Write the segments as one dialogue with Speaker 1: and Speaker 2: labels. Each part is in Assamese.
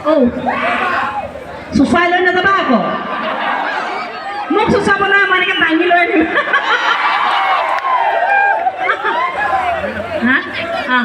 Speaker 1: চুচুৱাই লৈ নাযাবা আকৌ মোক চুচুৱাব নাই মই এনেকৈ দাঙি লৈ আহিম হা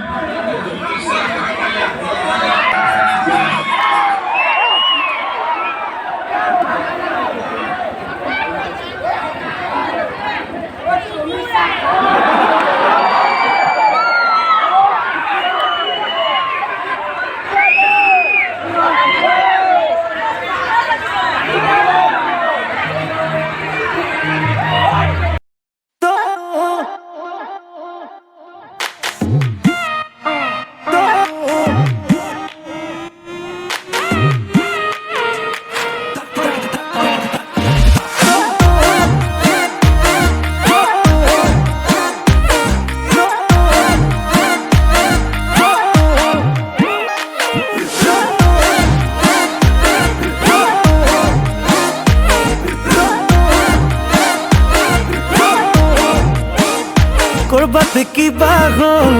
Speaker 2: করবাত কিবা হল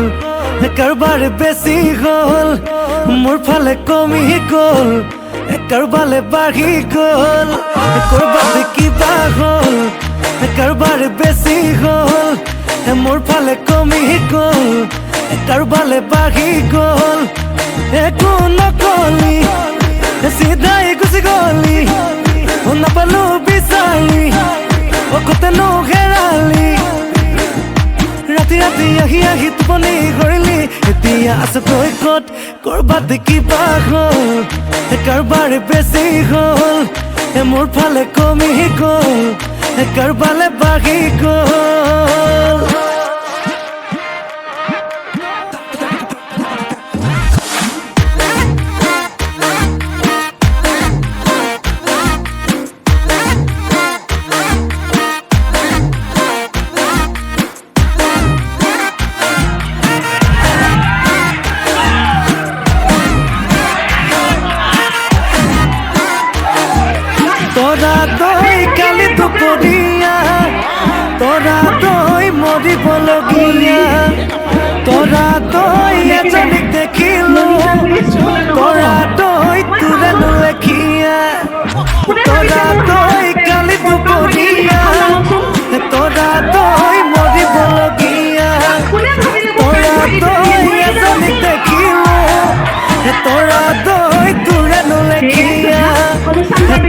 Speaker 2: কারবারে বেশি হল মোর ফালে কমি গল কারবালে বাড়ি গল করবাত কিবা হল কারবারে বেশি হল মোর ফালে কমি গল কারবালে বাড়ি গল একো নকলি সিধাই গুছি গলি নাপালো বিচাৰি অকতে নঘেৰালি ৰাতি ৰাতি আহি টোপনি কৰিলি এতিয়া আছ তই ক'ত কৰবাত কিবা হ'ল কাৰবাৰে বেছি হ'ল মোৰ ফালে কমি গ'ল কাৰবালে বাঢ়ি গ'ল তোরা তই কালি দুপরিয়া তোরা তই মরিবলগিয়া তোরা তই এজনীক দেখিলো তোরা তই তোরে লেখিয়া তোরা তই কালি দুপরিয়া তোরা তই মরিবলগিয়া তোরা তই এজনীক দেখিলো তোরা তই তোরে লেখিয়া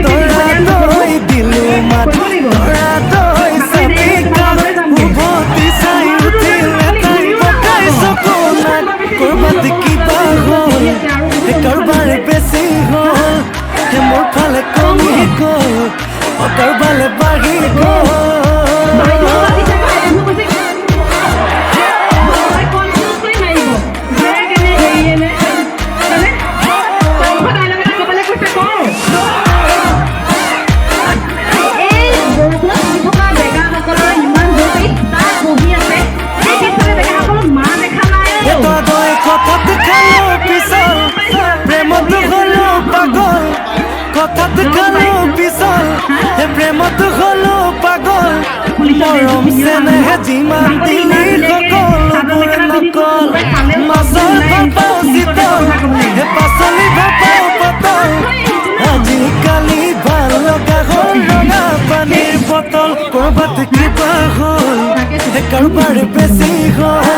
Speaker 2: তোরা তই দিলু মাত তোরা তই সবি কাম উভতি চাই উঠিল এটাই পকাই চকুনাত কৰবাত কিবা হ'ল কাৰবাৰে বেছি হ'ল মোৰ ফালে কমি গ'ল কাৰবালে বাঢ়ি গ'ল কথাত খালো পিছল প্ৰেমত হলো পাগল মৰম চেনেহে যিমান দিলি সকলোবোৰ নকল মাছৰ ভাপাও শীতল পাচলি ভাপাও পাতল আজিকালি ভাল লগা হ'ল ৰঙা পানীৰ বটল কৰবাত কিবা হ'ল কাৰবাৰে বেছি হ'ল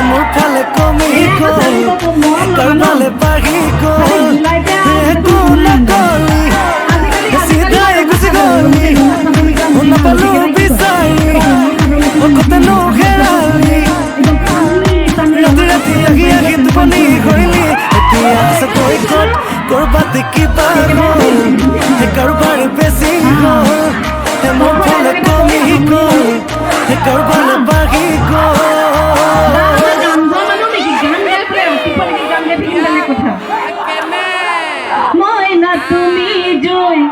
Speaker 2: মোৰ ফালে কমি গ'ল কাৰবালে বাঢ়ি গ'ল একো নকলি সিধাই গুচি গলি নাপালো বিচাৰি অকতে নঘেৰালি ৰাতি ৰাতি আহি টোপনি কৰিলি এতিয়া আছ তই ক'ত কৰবাত কিবা হ'ল কাৰবাৰে বেছি হ'ল মোৰ ফালে কমি গ'ল কাৰবালে বাঢ়ি গ'ল
Speaker 1: তুমি জয়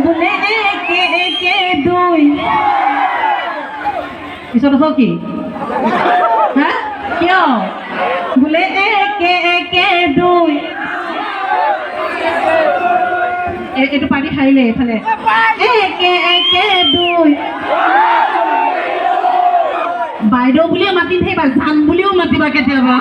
Speaker 1: বোলে একে একে দুই পিছত আছ কি হা কিয় বোলে একে একে দুই এইটো পানী খাইলে এইফালে একে একে দুই বাইদেউ বুলিও মাতিম সেইবা জান বুলিও মাতিবা কেতিয়াবা